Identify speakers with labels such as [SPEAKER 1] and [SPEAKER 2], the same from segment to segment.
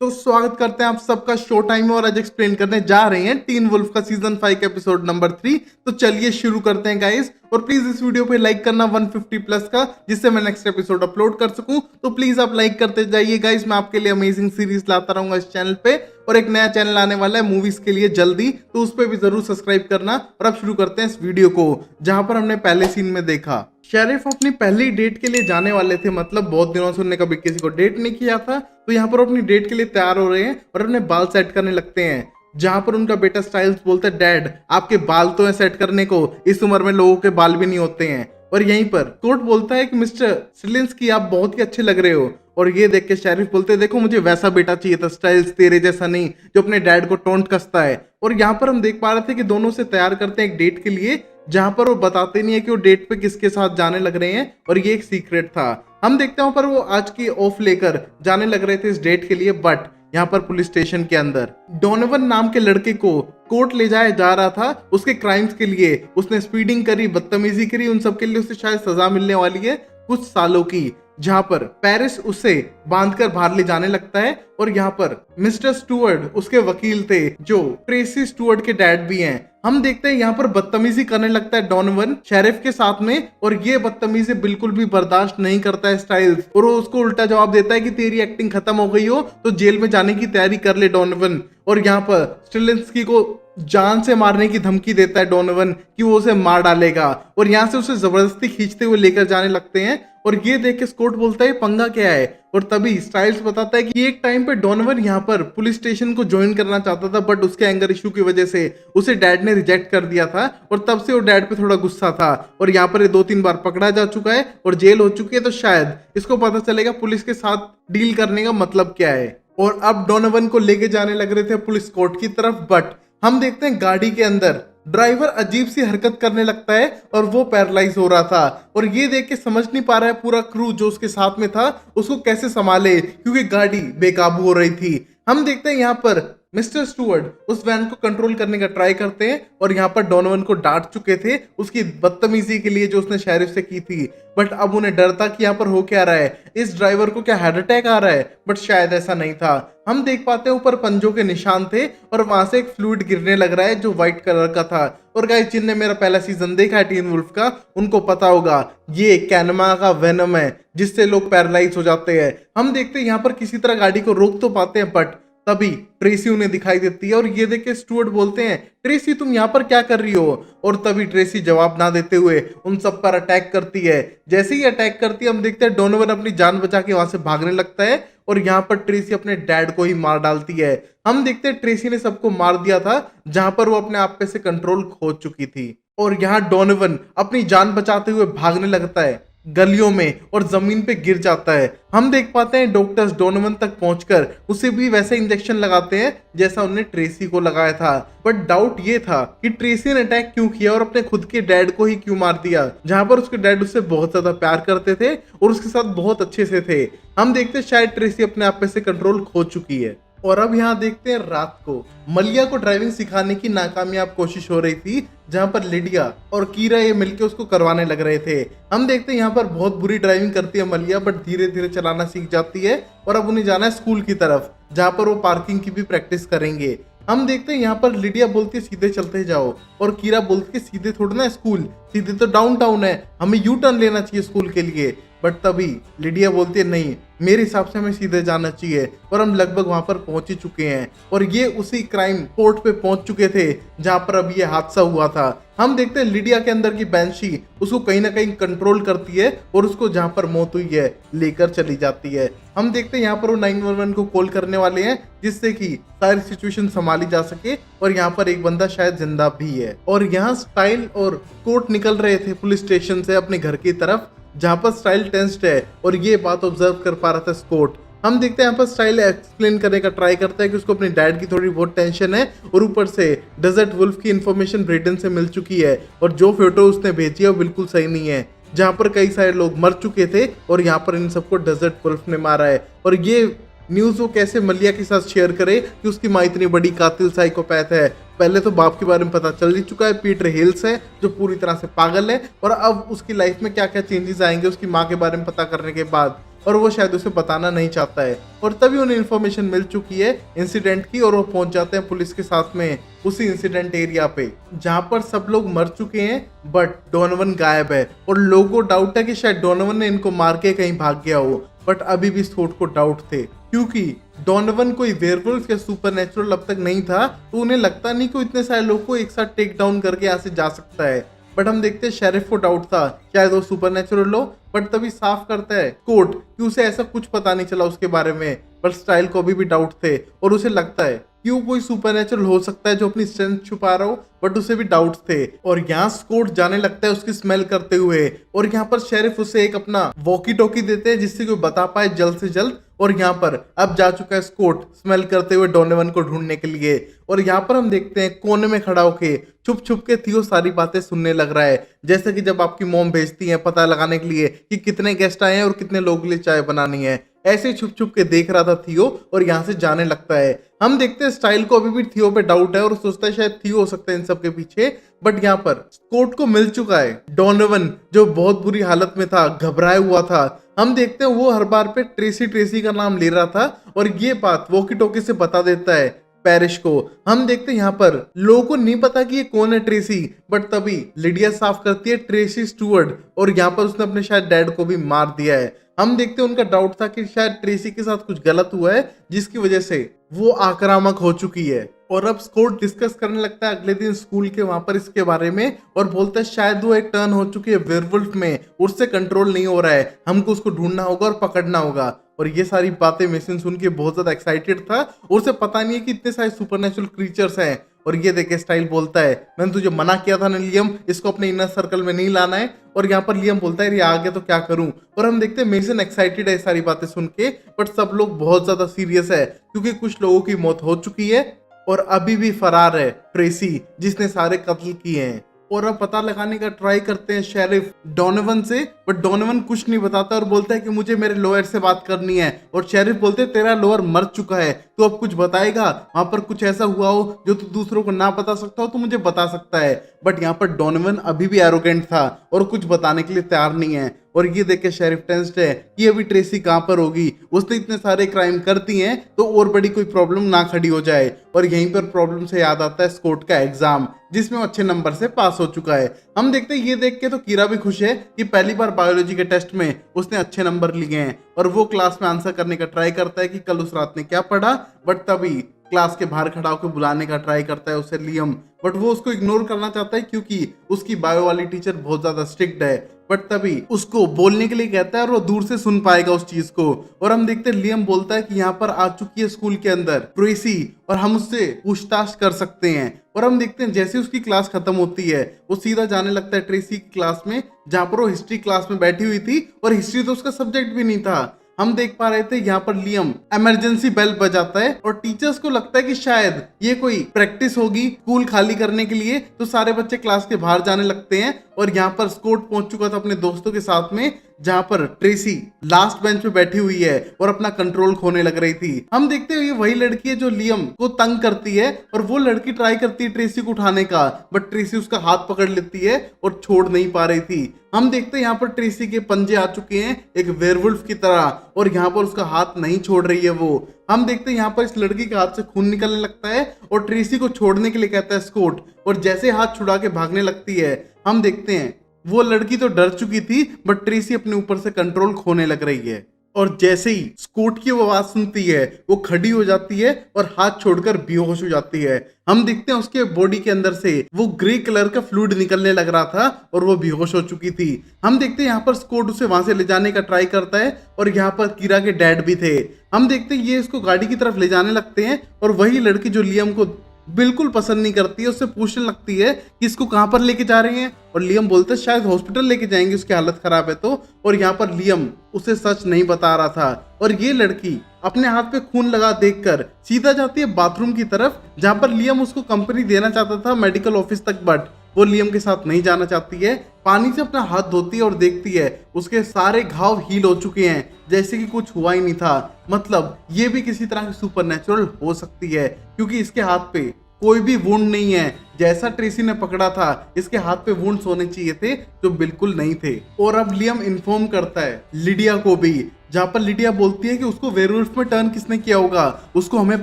[SPEAKER 1] तो स्वागत करते हैं आप सबका शो टाइम में और आज एक्सप्लेन करने जा रहे हैं टीन वुल्फ का सीजन 5 का एपिसोड नंबर 3। तो चलिए शुरू करते हैं गाइस, और प्लीज इस वीडियो पे लाइक करना 150 प्लस का, जिससे मैं नेक्स्ट एपिसोड अपलोड कर सकूं। तो प्लीज आप लाइक करते जाइए गाइस, मैं आपके लिए अमेजिंग सीरीज लाता रहूंगा इस चैनल पे, और एक नया चैनल आने वाला है मूवीज के लिए जल्दी, तो उस पर भी जरूर सब्सक्राइब करना। और अब शुरू करते हैं इस वीडियो को, जहां पर हमने पहले सीन में देखा शेरिफ अपनी पहली डेट के लिए जाने वाले थे। मतलब बहुत दिनों से उन्होंने कभी किसी को डेट नहीं किया था, तो यहाँ पर अपनी डेट के लिए तैयार हो रहे हैं और अपने बाल सेट करने लगते हैं। जहां पर उनका बेटा स्टाइल्स बोलता है, डैड आपके बाल तो है सेट करने को, इस उम्र में लोगों के बाल भी नहीं होते हैं। और यहीं पर कोर्ट बोलता है कि मिस्टर स्टिलिंस्की आप बहुत ही अच्छे लग रहे हो। और ये देख के शेरिफ बोलते हैं, देखो मुझे वैसा बेटा चाहिए था स्टाइल्स, तेरे जैसा नहीं जो अपने डैड को टोंट कसता है। और यहाँ पर हम देख पा रहे थे कि दोनों से तैयार करते हैं एक डेट के लिए, जहां पर वो बताते नहीं है कि वो डेट पे किसके साथ जाने लग रहे हैं, और ये एक सीक्रेट था। हम देखते हैं पर वो आज की ऑफ लेकर जाने लग रहे थे इस डेट के लिए, बट यहाँ पर पुलिस स्टेशन के अंदर डोनोवन नाम के लड़के को कोर्ट ले जाया जा रहा था उसके क्राइम्स के लिए। उसने स्पीडिंग करी, बदतमीजी करी, उन सब के लिए उसे शायद सजा मिलने वाली है कुछ सालों की। जहां पर पेरिस उसे बांधकर बाहर ले जाने लगता है, और यहाँ पर मिस्टर स्टुअर्ट उसके वकील थे जो ट्रेसी स्टुअर्ट के डैड भी हैं। हम देखते हैं यहाँ पर बदतमीजी करने लगता है डोनोवन शेरिफ के साथ में, और ये बदतमीजी बिल्कुल भी बर्दाश्त नहीं करता है स्टाइल्स, और वो उसको उल्टा जवाब देता है कि तेरी एक्टिंग खत्म हो गई हो तो जेल में जाने की तैयारी कर ले डोनोवन। और यहाँ पर स्टिलिंस्की को जान से मारने की धमकी देता है डोनोवन कि वो उसे मार डालेगा, और यहाँ से उसे जबरदस्ती खींचते हुए लेकर जाने लगते हैं। और ये देख के स्कॉट बोलता है पंगा क्या है, और तभी स्टाइल्स बताता है कि एक टाइम पे डोनोवन यहाँ पर पुलिस स्टेशन को ज्वाइन करना चाहता था, बट उसके एंगर इशू की वजह से उसे डैड ने रिजेक्ट कर दिया था, और तब से वो डैड पे थोड़ा गुस्सा था। और यहाँ पर ये 2-3 बार पकड़ा जा चुका है और जेल हो चुकी है, तो शायद इसको पता चलेगा पुलिस के साथ डील करने का मतलब क्या है। और अब डोनोवन को लेके जाने लग रहे थे पुलिस कोर्ट की तरफ, बट हम देखते हैं गाड़ी के अंदर ड्राइवर अजीब सी हरकत करने लगता है और वो पैरालाइज हो रहा था। और ये देख के समझ नहीं पा रहा है पूरा क्रू जो उसके साथ में था उसको कैसे संभाले, क्योंकि गाड़ी बेकाबू हो रही थी। हम देखते हैं यहाँ पर मिस्टर स्टुअर्ट उस वैन को कंट्रोल करने का ट्राई करते हैं, और यहाँ पर डोनोवन को डांट चुके थे उसकी बदतमीजी के लिए जो उसने शेरिफ से की थी। बट अब उन्हें डर था कि यहाँ पर हो क्या रहा है, इस ड्राइवर को क्या हार्ट अटैक आ रहा है, बट शायद ऐसा नहीं था। हम देख पाते हैं ऊपर पंजों के निशान थे, और वहां से एक फ्लूइड गिरने लग रहा है जो व्हाइट कलर का था। और गाइस जिनने मेरा पहला सीजन देखा है टीन वुल्फ का, उनको पता होगा ये कैनमा का वेनम है जिससे लोग पैरालाइज हो जाते हैं। हम देखते हैं यहाँ पर किसी तरह गाड़ी को रोक तो पाते हैं, बट तभी ट्रेसी उन्हें दिखाई देती है, और ये देख के स्टुअर्ट बोलते हैं, ट्रेसी तुम यहाँ पर क्या कर रही हो। और तभी ट्रेसी जवाब ना देते हुए उन सब पर अटैक करती है। जैसे ही अटैक करती है हम देखते हैं डोनोवन अपनी जान बचा के वहां से भागने लगता है, और यहाँ पर ट्रेसी अपने डैड को ही मार डालती है। हम देखते हैं ट्रेसी ने सबको मार दिया था जहां पर वो अपने आप पे से कंट्रोल खो चुकी थी। और यहाँ डोनोवन अपनी जान बचाते हुए भागने लगता है गलियों में और जमीन पे गिर जाता है। हम देख पाते हैं डॉक्टर्स डोनोवन तक पहुंचकर उसे भी वैसे इंजेक्शन लगाते हैं जैसा उन्होंने ट्रेसी को लगाया था। बट डाउट ये था कि ट्रेसी ने अटैक क्यों किया और अपने खुद के डैड को ही क्यों मार दिया, जहां पर उसके डैड उससे बहुत ज्यादा प्यार करते थे और उसके साथ बहुत अच्छे से थे। हम देखते हैं शायद ट्रेसी अपने आप पे से कंट्रोल खो चुकी है। और अब यहाँ देखते हैं रात को मलिया को ड्राइविंग सिखाने की नाकामयाब कोशिश हो रही थी, जहां पर लिडिया और कीरा ये मिलके उसको करवाने लग रहे थे। हम देखते हैं यहाँ पर बहुत बुरी ड्राइविंग करती है मलिया, बट धीरे धीरे चलाना सीख जाती है, और अब उन्हें जाना है स्कूल की तरफ जहां पर वो पार्किंग की भी प्रैक्टिस करेंगे। हम देखते हैं यहाँ पर लिडिया बोलती है सीधे चलते जाओ, और कीरा बोलती है सीधे थोड़ा ना स्कूल, सीधे तो डाउनटाउन है, हमें यू टर्न लेना चाहिए स्कूल के लिए। बट तभी लिडिया बोलती है नहीं, मेरे हिसाब से हमें सीधे जाना चाहिए, और हम लगभग वहां पर पहुंच ही चुके हैं। और ये उसी क्राइम कोर्ट पे पहुंच चुके थे जहां पर अब ये हादसा हुआ था। हम देखते हैं लिडिया के अंदर की बैंशी उसको कहीं ना कहीं कंट्रोल करती है, और उसको जहां पर मौत हुई है लेकर चली जाती है। हम देखते हैं यहाँ पर वो 911 को कॉल करने वाले हैं, जिससे कि सारी सिचुएशन संभाली जा सके, और यहाँ पर एक बंदा शायद जिंदा भी है। और यहाँ स्टाइल और कोर्ट निकल रहे थे पुलिस स्टेशन से अपने घर की तरफ, जहां पर स्टाइल टेंस्ड है, और ये बात ऑब्जर्व कर पा रहा था स्कॉट। हम देखते हैं यहाँ पर स्टाइल एक्सप्लेन करने का ट्राई करता है कि उसको अपने डैड की थोड़ी बहुत टेंशन है, और ऊपर से डेजर्ट वुल्फ की इन्फॉर्मेशन ब्रेडन से मिल चुकी है, और जो फोटो उसने भेजी है वो बिल्कुल सही नहीं है, जहां पर कई सारे लोग मर चुके थे, और यहाँ पर इन सबको डेजर्ट वुल्फ ने मारा है। और ये न्यूज वो कैसे मलिया के साथ शेयर करे कि उसकी माँ इतनी बड़ी कातिल साइकोपैथ है। पहले तो बाप के बारे में पता चल ही चुका है, पीटर हिल्स है जो पूरी तरह से पागल है, और अब उसकी लाइफ में क्या क्या चेंजेस आएंगे उसकी माँ के बारे में पता करने के बाद। और वो शायद उसे बताना नहीं चाहता है। और तभी उन्हें इन्फॉर्मेशन मिल चुकी है इंसिडेंट की, और वो पहुंच जाते हैं पुलिस के साथ में उसी इंसिडेंट एरिया पे जहां पर सब लोग मर चुके हैं बट डोनोवन गायब है। और लोगों को डाउट है कि शायद डोनोवन ने इनको मार के कहीं भाग गया हो, बट अभी भी स्कॉट को डाउट थे क्योंकि डोनोवन कोई वेयरवुल्फ या सुपरनैचुरल अब तक नहीं था, तो उन्हें लगता नहीं कि इतने सारे लोगों को एक साथ टेक डाउन करके यहाँ से जा सकता है। बट हम देखते हैं शेरिफ को डाउट था शायद वो सुपरनैचुरल हो, बट तभी साफ करता है कोर्ट कि उसे ऐसा कुछ पता नहीं चला उसके बारे में, पर स्टाइल को अभी भी डाउट थे और उसे लगता है कि वो कोई सुपरनैचुरल हो सकता है जो अपनी स्ट्रेंथ छुपा रहा हो, बट उसे भी डाउट्स थे। और यहाँ स्कॉट जाने लगता है उसकी स्मेल करते हुए, और यहाँ पर शेरिफ उसे एक अपना वॉकी टॉकी देते हैं जिससे कोई बता पाए जल्द से जल्द। और यहाँ पर अब जा चुका है स्कॉट स्मेल करते हुए डोनोवन को ढूंढने के लिए। और यहाँ पर हम देखते हैं कोने में खड़ा होके छुप छुप के थियो सारी बातें सुनने लग रहा है, जैसे कि जब आपकी मॉम भेजती है पता लगाने के लिए कि कितने गेस्ट आए हैं और कितने लोगों के लिए चाय बनानी है। ऐसे छुप छुप के देख रहा था थियो और यहाँ से जाने लगता है। हम देखते हैं स्टाइल को अभी भी थियो पे डाउट है और सोचता है शायद थियो हो सकता है इन सब के पीछे, बट यहाँ पर स्कॉट को मिल चुका है डोनोवन जो बहुत बुरी हालत में था, घबराया हुआ था। हम देखते हैं वो हर बार पे ट्रेसी ट्रेसी का नाम ले रहा था और ये बात वॉकी टॉकी से बता देता है पैरिश को। हम देखते हैं यहाँ पर लोगों को नहीं पता कि ये कौन है ट्रेसी, बट तभी लिडिया साफ करती है ट्रेसी स्टुअर्ट, और यहाँ पर उसने अपने शायद डैड को भी मार दिया है। हम देखते हैं उनका डाउट था कि शायद ट्रेसी के साथ कुछ गलत हुआ है जिसकी वजह से वो आक्रामक हो चुकी है। और अब स्कॉट डिस्कस करने लगता है अगले दिन स्कूल के वहां पर इसके बारे में, और बोलता है शायद वो एक टर्न हो चुकी है वेयरवुल्फ में, उससे कंट्रोल नहीं हो रहा है, हमको उसको ढूंढना होगा और पकड़ना होगा। और ये सारी बातें मेसन सुन के बहुत ज्यादा एक्साइटेड था, और उसे पता नहीं है कि इतने सारे सुपरनेचुरल क्रीचर्स हैं। और ये देखे स्टाइल बोलता है मैंने तुझे मना किया था ना लियम, इसको अपने इनर सर्कल में नहीं लाना है। और यहाँ पर लियम बोलता है ये आ गया तो क्या करूं। और हम देखते हैं मेसन एक्साइटेड है सारी बातें सुन के, बट सब लोग बहुत ज्यादा सीरियस है क्योंकि कुछ लोगों की मौत हो चुकी है और अभी भी फरार है ट्रेसी जिसने सारे कत्ल किए हैं। और अब पता लगाने का ट्राई करते हैं शेरिफ डोनोवन से, बट डोनोवन कुछ नहीं बताता और बोलता है कि मुझे मेरे लोअर से बात करनी है। और शेरिफ बोलते हैं तेरा लोअर मर चुका है, तो अब कुछ बताएगा, वहां पर कुछ ऐसा हुआ हो जो तू दूसरों को ना बता सकता हो तो मुझे बता सकता है। बट यहाँ पर डोनोवन अभी भी एरोगेंट था और कुछ बताने के लिए तैयार नहीं है। और ये देख के शेरिफ टेंस्ड है कि अभी ट्रेसी कहाँ पर होगी, उसने इतने सारे क्राइम कर दिए हैं तो और बड़ी कोई प्रॉब्लम ना खड़ी हो जाए। और यहीं पर प्रॉब्लम से याद आता है स्कॉट का एग्जाम जिसमें वो अच्छे नंबर से पास हो चुका है। हम देखते हैं ये देख के तो कीरा भी खुश है कि पहली बार बायोलॉजी के टेस्ट में उसने अच्छे नंबर लिए हैं, और वो क्लास में आंसर करने का ट्राई करता है कि कल उस रात ने क्या पढ़ा। बट तभी क्लास के बाहर खड़ा होकर बुलाने का ट्राई करता है उसे लियम, बट वो उसको इग्नोर करना चाहता है क्योंकि उसकी बायो वाली टीचर बहुत ज्यादा स्ट्रिक्ट है। बट तभी उसको बोलने के लिए कहता है और वो दूर से सुन पाएगा उस चीज को। और हम देखते हैं लियम बोलता है कि यहाँ पर आ चुकी है स्कूल के अंदर ट्रेसी और हम उससे पूछताछ कर सकते हैं। और हम देखते हैं जैसे उसकी क्लास खत्म होती है वो सीधा जाने लगता है ट्रेसी की क्लास में जहाँ पर वो हिस्ट्री क्लास में बैठी हुई थी, और हिस्ट्री तो उसका सब्जेक्ट भी नहीं था। हम देख पा रहे थे यहाँ पर लियम इमरजेंसी बेल बजाता है और टीचर्स को लगता है कि शायद ये कोई प्रैक्टिस होगी स्कूल खाली करने के लिए, तो सारे बच्चे क्लास के बाहर जाने लगते हैं। और यहाँ पर स्कॉट पहुंच चुका था अपने दोस्तों के साथ में जहाँ पर ट्रेसी लास्ट बेंच पे बैठी हुई है और अपना कंट्रोल खोने लग रही थी। हम देखते हैं ये वही लड़की है जो लियम को तंग करती है, और वो लड़की ट्राई करती है ट्रेसी को उठाने का, बट ट्रेसी उसका हाथ पकड़ लेती है और छोड़ नहीं पा रही थी। हम देखते हैं यहाँ पर ट्रेसी के पंजे आ चुके हैं एक वेयरवुल्फ की तरह, और यहाँ पर उसका हाथ नहीं छोड़ रही है वो। हम देखते हैं यहाँ पर इस लड़की के हाथ से खून निकलने लगता है और ट्रेसी को छोड़ने के लिए कहता है स्कॉट, और जैसे हाथ छुड़ा के भागने लगती है हम देखते हैं वो लड़की तो डर चुकी थी बट ट्रेसी अपने ऊपर से कंट्रोल खोने लग रही है। और जैसे ही स्कॉट की वो आवाज सुनती है वो खड़ी हो जाती है और हाथ छोड़कर बेहोश हो जाती है। हम देखते हैं उसके बॉडी के अंदर से वो ग्रे कलर का फ्लूइड निकलने लग रहा था और वो बेहोश हो चुकी थी। हम देखते हैं यहाँ पर स्कॉट उसे वहां से ले जाने का ट्राई करता है, और यहाँ पर कीरा के डैड भी थे। हम देखते हैं ये इसको गाड़ी की तरफ ले जाने लगते हैं, और वही लड़की जो लियम को बिल्कुल पसंद नहीं करती है उससे पूछने लगती है कि इसको कहां पर लेके जा रहे हैं। और लियम बोलता है शायद हॉस्पिटल लेके जाएंगे, उसकी हालत खराब है तो। और यहाँ पर लियम उसे सच नहीं बता रहा था, और ये लड़की अपने हाथ पे खून लगा देखकर सीधा जाती है बाथरूम की तरफ जहां पर लियम उसको कंपनी देना चाहता था मेडिकल ऑफिस तक, बट वो लियम के साथ नहीं जाना चाहती है। पानी से अपना हाथ धोती है और देखती है उसके सारे घाव हील हो चुके हैं जैसे कि कुछ हुआ ही नहीं था। मतलब ये भी किसी तरह की सुपरनैचुरल हो सकती है क्योंकि इसके हाथ पे कोई भी वुंड नहीं है। जैसा ट्रेसी ने पकड़ा था इसके हाथ पे वुंड्स होने चाहिए थे जो बिल्कुल नहीं थे। और अब लियम इन्फॉर्म करता है लिडिया को भी, जहां पर लिडिया बोलती है कि उसको वेयरवुल्फ में टर्न किसने किया होगा उसको हमें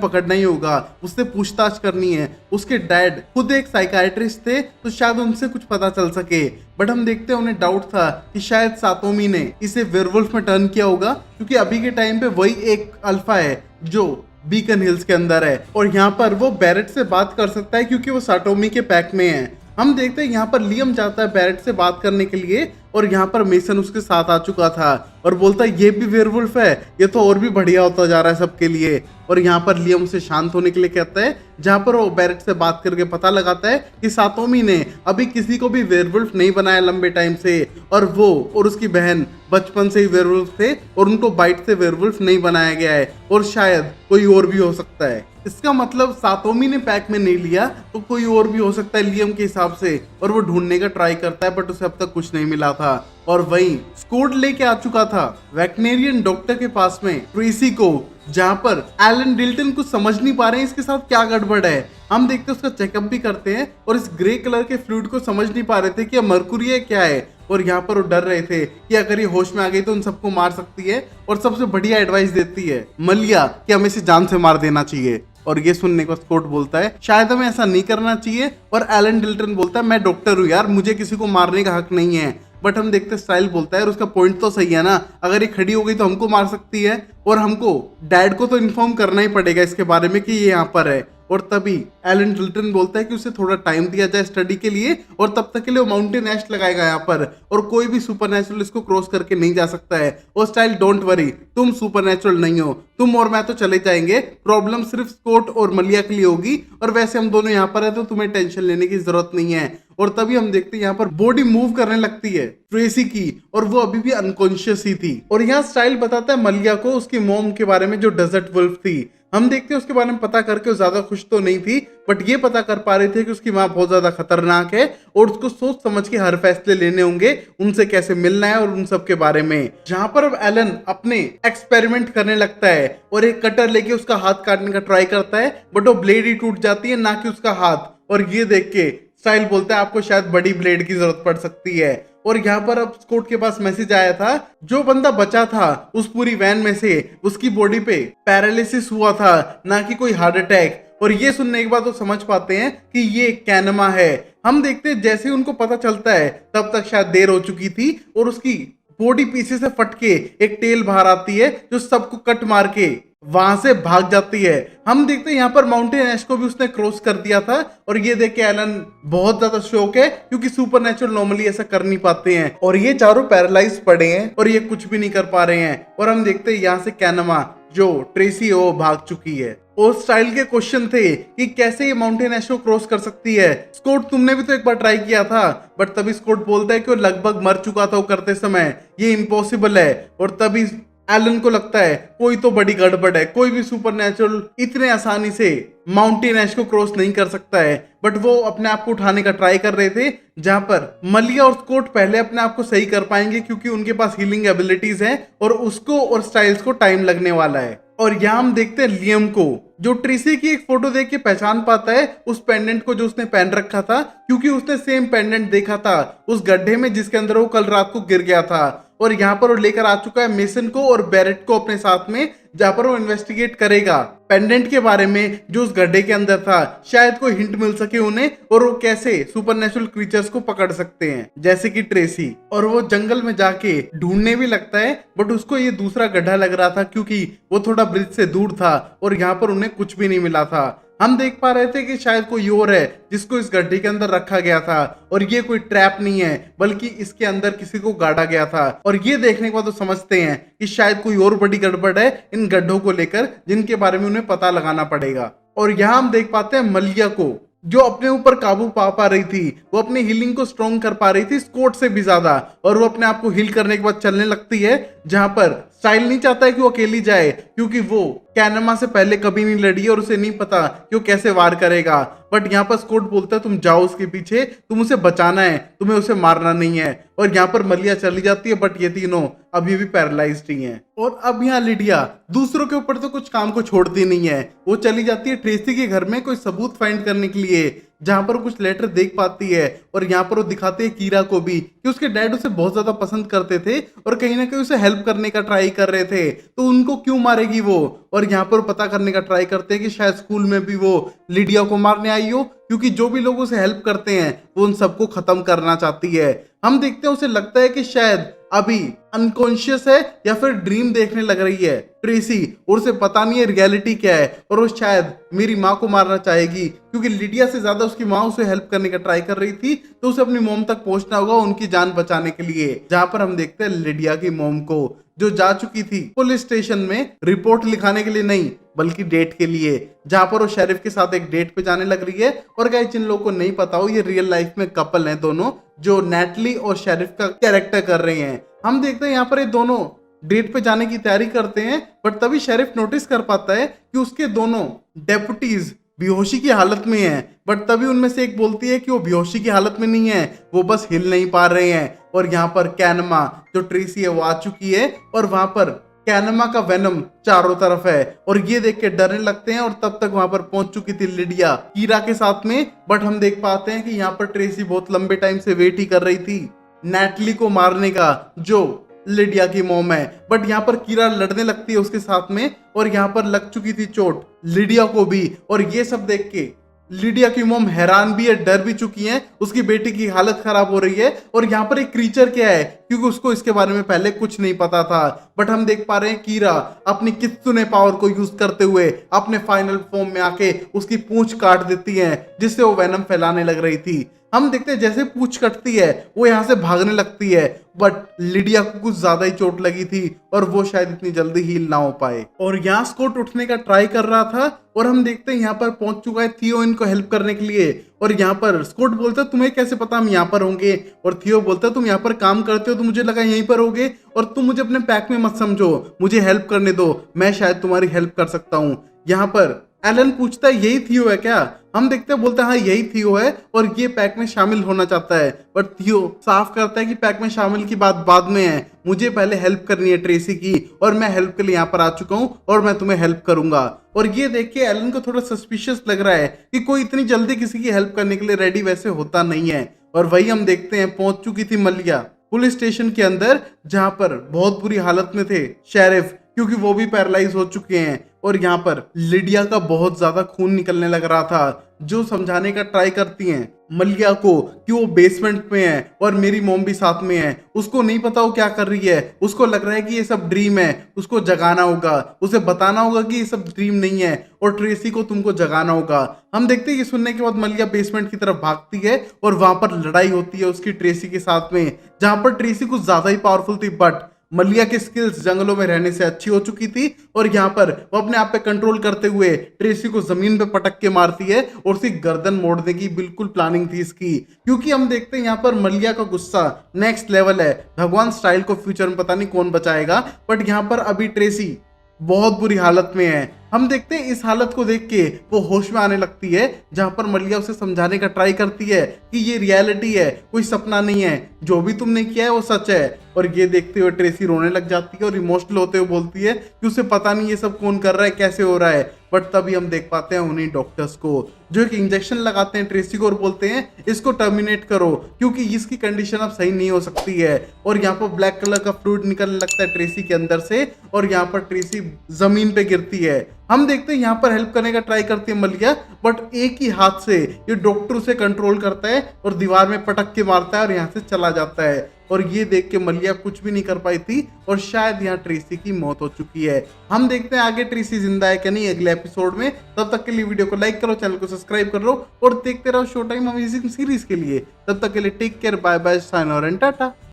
[SPEAKER 1] पकड़ना ही होगा, उससे पूछताछ करनी है। उसके डैड खुद एक साइकाइट्रिस्ट थे तो शायद उनसे कुछ पता चल सके। बट हम देखते हैं उन्हें डाउट था कि शायद सातोमी ने इसे वेयरवुल्फ में टर्न किया होगा, क्योंकि अभी के टाइम पे वही एक अल्फा है जो बीकन हिल्स के अंदर है और यहाँ पर वो बैरेट से बात कर सकता है क्योंकि वो साटोमी के पैक में है। हम देखते हैं यहाँ पर लियम जाता है बैरेट से बात करने के लिए और यहाँ पर मेसन उसके साथ आ चुका था और बोलता है ये भी वेयरवुल्फ है, ये तो और भी बढ़िया होता जा रहा है सबके लिए। और यहाँ पर लियम उसे शांत होने के लिए कहता है, जहाँ पर वो बैरेट से बात करके पता लगाता है कि सातोमी ने अभी किसी को भी वेयरवुल्फ नहीं बनाया लंबे टाइम से और वो और उसकी बहन बचपन से ही वेयरवुल्फ थे और उनको बाइट से वेयरवुल्फ नहीं बनाया गया है और शायद कोई और भी हो सकता है। इसका मतलब सातोमी ने पैक में नहीं लिया तो कोई और भी हो सकता है लियम के हिसाब से। और वो ढूंढने का ट्राई करता है बट उसे अब तक कुछ नहीं मिला था। और वहीं स्कोड लेके आ चुका था वेटनेरियन डॉक्टर के पास में ट्रेसी को, जहां पर एलन डिल्टन कुछ समझ नहीं पा रहे हैं इसके साथ क्या गड़बड़ है। हम देखते हैं उसका चेकअप भी करते हैं और इस ग्रे कलर के फ्लूइड को समझ नहीं पा रहे थे कि मरकुरी है क्या है। और यहाँ पर वो डर रहे थे कि अगर ये होश में आ गई तो उन सबको मार सकती है। और सबसे बढ़िया एडवाइस देती है मलिया कि हमें इसे जान से मार देना चाहिए। और ये सुनने को स्कॉट बोलता है शायद हमें ऐसा नहीं करना चाहिए। और एलन डिल्टन बोलता है मैं डॉक्टर हूँ यार, मुझे किसी को मारने का हक नहीं है। बट हम देखते स्टाइल बोलता है और उसका पॉइंट तो सही है ना, अगर ये खड़ी हो गई तो हमको मार सकती है और हमको डैड को तो इन्फॉर्म करना ही पड़ेगा इसके बारे में कि ये यहाँ पर है। और तभी एलन डिल्टन बोलता है कि उसे थोड़ा टाइम दिया जाए स्टडी के लिए और तब तक के लिए वो माउंटेन एस्ट लगाएगा यहाँ पर और कोई भी सुपरनेचुरल इसको क्रॉस करके नहीं जा सकता है। और स्टाइल डोंट वरी, तुम सुपरनेचुरल नहीं हो, तुम और मैं तो चले जाएंगे, प्रॉब्लम सिर्फ स्कॉट और मलिया के लिए होगी और वैसे हम दोनों यहाँ पर है तो तुम्हें टेंशन लेने की जरूरत नहीं है। और तभी हम देखते हैं यहाँ पर बॉडी मूव करने लगती है ट्रेसी की और वो अभी भी अनकॉन्शियस ही थी। और यहाँ स्टाइल बताता है मलिया को उसकी मॉम के बारे में जो डेजर्ट वुल्फ थी। हम देखते हैं उसके बारे में पता करके वो ज्यादा खुश तो नहीं थी बट ये पता कर पा रहे थे कि उसकी माँ बहुत ज्यादा खतरनाक है और उसको सोच समझ के हर फैसले लेने होंगे, उनसे कैसे मिलना है और उन सब के बारे में। जहां पर अब एलन अपने एक्सपेरिमेंट करने लगता है और एक कटर लेके उसका हाथ काटने का ट्राई करता है बट वो ब्लेड ही टूट जाती है, ना कि उसका हाथ। और ये देख के स्टाइल बोलता है आपको शायद बड़ी ब्लेड की जरूरत पड़ सकती है। और यहाँ पर अब स्कॉट के पास मैसेज आया था जो बंदा बचा था उस पूरी वैन में से उसकी बॉडी पे पैरालिसिस हुआ था, ना कि कोई हार्ट अटैक। और ये सुनने के बाद वो समझ पाते हैं कि ये कैनमा है। हम देखते हैं जैसे ही उनको पता चलता है तब तक शायद देर हो चुकी थी और उसकी बॉडी पीछे से फट के एक टेल बाहर आती है जो सबको कट मार के वहां से भाग जाती है। हम देखते हैं यहाँ पर माउंटेन एश को भी उसने क्रॉस कर दिया था और ये देख के एलन बहुत ज्यादा शौक है क्योंकि सुपरनेचुरल नॉर्मली ऐसा कर नहीं पाते हैं और ये चारों पैरालाइज पड़े हैं और ये कुछ भी नहीं कर पा रहे हैं। और हम देखते हैं यहाँ से कैनमा जो ट्रेसी है वो भाग चुकी है। और स्टाइल के क्वेश्चन थे कि कैसे ये माउंटेन एश को क्रॉस कर सकती है। स्कॉट तुमने भी तो एक बार ट्राई किया था। बट तभी स्कॉट बोलता है कि वो लगभग मर चुका था वो करते समय, ये इम्पॉसिबल है। और तभी एलन को लगता है कोई तो बड़ी गड़बड़ है, कोई भी सुपरनेचुरल इतने आसानी से माउंटेन एश को क्रॉस नहीं कर सकता है। बट वो अपने आप को उठाने का ट्राई कर रहे थे, जहां पर मलिया और स्कॉट पहले अपने आप को सही कर पाएंगे क्योंकि उनके पास हीलिंग एबिलिटीज हैं और उसको और स्टाइल्स को टाइम लगने वाला है। और यहाँ हम देखते हैं लियम को जो ट्रेसी की एक फोटो देख के पहचान पाता है उस पेंडेंट को जो उसने पहन रखा था, क्योंकि उसने सेम पेंडेंट देखा था उस गड्ढे में जिसके अंदर वो कल रात को गिर गया था। और यहाँ पर वो लेकर आ चुका है मेसन को और बैरेट को अपने साथ में, जहां पर वो इन्वेस्टिगेट करेगा पेंडेंट के बारे में जो उस गड्ढे के अंदर था। शायद कोई हिंट मिल सके उन्हें और वो कैसे सुपरनेचुरल क्रीचर्स को पकड़ सकते हैं जैसे कि ट्रेसी। और वो जंगल में जाके ढूंढने भी लगता है बट उसको ये दूसरा गड्ढा लग रहा था क्योंकि वो थोड़ा ब्रिज से दूर था और यहाँ पर उन्हें कुछ भी नहीं मिला था। हम देख पा रहे थे कि शायद कोई और है जिसको इस गड्ढे के अंदर रखा गया था और ये कोई ट्रैप नहीं है बल्कि इसके अंदर किसी को गाड़ा गया था। और ये देखने के बाद तो समझते हैं कि शायद कोई और बड़ी गड़बड़ है इन गड्ढों को लेकर जिनके बारे में उन्हें पता लगाना पड़ेगा। और यहाँ हम देख पाते हैं मलिया को जो अपने ऊपर काबू पा रही थी, वो अपनी हीलिंग को स्ट्रॉन्ग कर पा रही थी स्कॉट से भी ज्यादा और वो अपने आप को हील करने के बाद चलने लगती है, जहां पर स्टाइल नहीं चाहता है कि वो अकेली जाए, क्योंकि वो कैनमा से पहले कभी नहीं लड़ी है और उसे नहीं पता कि वो कैसे वार करेगा। बट यहाँ पर स्कॉट बोलता है तुम जाओ उसके पीछे, तुम उसे बचाना है, तुम्हें उसे मारना नहीं है। और यहाँ पर मलिया चली जाती है, बट ये तीनों अभी भी पैरालाइज्ड ही हैं। और अब यहाँ लिडिया दूसरों के ऊपर तो कुछ काम को छोड़ती नहीं है, वो चली जाती है ट्रेसी के घर में कोई सबूत फाइंड करने के लिए, जहां पर वो कुछ लेटर देख पाती है। और यहाँ पर वो दिखाते हैं कीरा को भी कि उसके डैड उसे बहुत ज्यादा पसंद करते थे और कहीं ना कहीं उसे हेल्प करने का ट्राई कर रहे थे, तो उनको क्यों मारेगी वो। और यहाँ पर पता करने का ट्राई करते हैं कि शायद स्कूल में भी वो लिडिया को मारने आई हो, क्योंकि जो भी लोग उसे हेल्प करते हैं वो उन सबको खत्म करना चाहती है। हम देखते हैं उसे लगता है कि शायद अभी अनकॉन्शियस है या फिर ड्रीम देखने लग रही है ट्रेसी, और उसे पता नहीं है रियलिटी क्या है, और वो शायद मेरी माँ को मारना चाहेगी, क्योंकि लिडिया से ज्यादा उसकी माँ उसे हेल्प करने का ट्राई कर रही थी, तो उसे अपनी मोम तक पहुंचना होगा उनकी जान बचाने के लिए। जहां पर हम देखते हैं लिडिया की मोम को, जो जा चुकी थी पुलिस स्टेशन में रिपोर्ट लिखाने के लिए नहीं बल्कि डेट के लिए, जहां पर वो शेरिफ के साथ एक डेट पे जाने लग रही है। और गाइस जिन लोगों को नहीं पता हो, ये रियल लाइफ में कपल हैं दोनों, जो नेटली और शेरिफ का कैरेक्टर कर रहे हैं। हम देखते हैं यहाँ पर ये दोनों डेट पे जाने की तैयारी करते हैं, बट तभी शेरिफ नोटिस कर पाता है कि उसके दोनों डेपुटीज बेहोशी की हालत में हैं। बट तभी उनमें से एक बोलती है कि वो बेहोशी की हालत में नहीं है, वो बस हिल नहीं पा रहे हैं। और यहाँ पर कैनमा जो ट्रेसी है वो आ चुकी है, और वहां पर कैनमा का वेनम चारों तरफ है, और ये देख के डरने लगते हैं। और तब तक वहां पर पहुंच चुकी थी लिडिया कीरा के साथ में। बट हम देख पाते हैं कि यहाँ पर ट्रेसी बहुत लंबे टाइम से वेट ही कर रही थी नेटली को मारने का, जो लिडिया की मोम है। बट यहाँ पर कीरा लड़ने लगती है उसके साथ में, और यहाँ पर लग चुकी थी चोट लिडिया को भी। और ये सब देख के लिडिया की मोम हैरान भी है, डर भी चुकी है, उसकी बेटी की हालत खराब हो रही है। और यहाँ पर एक क्रीचर क्या है, क्योंकि उसको इसके बारे में पहले कुछ नहीं पता था। बट हम देख पा रहे हैं कीरा अपनी कित्सुने पावर को यूज करते हुए अपने फाइनल फॉर्म में आके उसकी पूंछ काट देती है, जिससे वो वेनम फैलाने लग रही थी। हम देखते हैं जैसे पूंछ कटती है वो यहाँ से भागने लगती है, बट लिडिया को कुछ ज्यादा ही चोट लगी थी और वो शायद इतनी जल्दी हील ना हो पाए। और यहाँ स्कॉट उठने का ट्राई कर रहा था, और हम देखते हैं यहाँ पर पहुंच चुका है थियो इनको हेल्प करने के लिए। और यहाँ पर स्कॉट बोलता है तुम्हें कैसे पता हम यहाँ पर होंगे, और थियो बोलता है तुम यहाँ पर काम करते हो तो मुझे लगा यहीं पर होगे, और तुम मुझे अपने पैक में मत समझो, मुझे हेल्प करने दो, मैं शायद तुम्हारी हेल्प कर सकता हूँ। यहाँ पर एलन पूछता है यही थियो है क्या। हम देखते हैं बोलते हैं हाँ यही थियो है और ये पैक में शामिल होना चाहता है। बट थियो साफ करता है कि पैक में शामिल की बात बाद में है, मुझे पहले हेल्प करनी है ट्रेसी की, और मैं हेल्प के लिए यहाँ पर आ चुका हूँ और मैं तुम्हें हेल्प करूंगा। और ये देख के एलन को थोड़ा सस्पिशियस लग रहा है कि कोई इतनी जल्दी किसी की हेल्प करने के लिए रेडी वैसे होता नहीं है। और वही हम देखते हैं पहुंच चुकी थी मलिया पुलिस स्टेशन के अंदर, जहां पर बहुत बुरी हालत में थे शेरिफ, क्योंकि वो भी पैरालाइज हो चुके हैं। और यहाँ पर लिडिया का बहुत ज्यादा खून निकलने लग रहा था, जो समझाने का ट्राई करती हैं मलिया को कि वो बेसमेंट में है और मेरी मोम भी साथ में है। उसको नहीं पता वो क्या कर रही है, उसको लग रहा है कि ये सब ड्रीम है, उसको जगाना होगा, उसे बताना होगा कि ये सब ड्रीम नहीं है, और ट्रेसी को तुमको जगाना होगा। हम देखते हैं कि सुनने के बाद मलिया बेसमेंट की तरफ भागती है और वहां पर लड़ाई होती है उसकी ट्रेसी के साथ में, जहां पर ट्रेसी कुछ ज्यादा ही पावरफुल थी। बट मलिया की स्किल्स जंगलों में रहने से अच्छी हो चुकी थी, और यहाँ पर वो अपने आप पे कंट्रोल करते हुए ट्रेसी को जमीन पे पटक के मारती है, और उसकी गर्दन मोड़ने की बिल्कुल प्लानिंग थी इसकी। क्योंकि हम देखते हैं यहाँ पर मलिया का गुस्सा नेक्स्ट लेवल है, भगवान स्टाइल को फ्यूचर में पता नहीं कौन बचाएगा। बट यहाँ पर अभी ट्रेसी बहुत बुरी हालत में है। हम देखते हैं इस हालत को देख के वो होश में आने लगती है, जहां पर मलिया उसे समझाने का ट्राई करती है कि ये रियलिटी है, कोई सपना नहीं है, जो भी तुमने किया है वो सच है। और ये देखते हुए ट्रेसी रोने लग जाती है और इमोशनल होते हुए बोलती है कि उसे पता नहीं ये सब कौन कर रहा है, कैसे हो रहा है। बट तभी हम देख पाते हैं उन्हीं डॉक्टर्स को, जो एक इंजेक्शन लगाते हैं ट्रेसी को और बोलते हैं इसको टर्मिनेट करो, क्योंकि इसकी कंडीशन अब सही नहीं हो सकती है। और यहाँ पर ब्लैक कलर का फ्लूइड निकलने लगता है ट्रेसी के अंदर से, और यहाँ पर ट्रेसी जमीन पे गिरती है। हम देखते हैं यहाँ पर हेल्प करने का ट्राई करती है मलिया, बट एक ही हाथ से ये डॉक्टर उसे कंट्रोल करता है और दीवार में पटक के मारता है और यहाँ से चला जाता है। और ये देख के मलिया कुछ भी नहीं कर पाई थी, और शायद यहाँ ट्रेसी की मौत हो चुकी है। हम देखते हैं आगे ट्रेसी जिंदा है कि नहीं अगले एपिसोड में। तब तक के लिए वीडियो को लाइक करो, चैनल को सब्सक्राइब करो और देखते रहो शो टाइम अमेजिंग सीरीज के लिए। तब तक के लिए टेक केयर, बाय बाय, साइन और टाटा।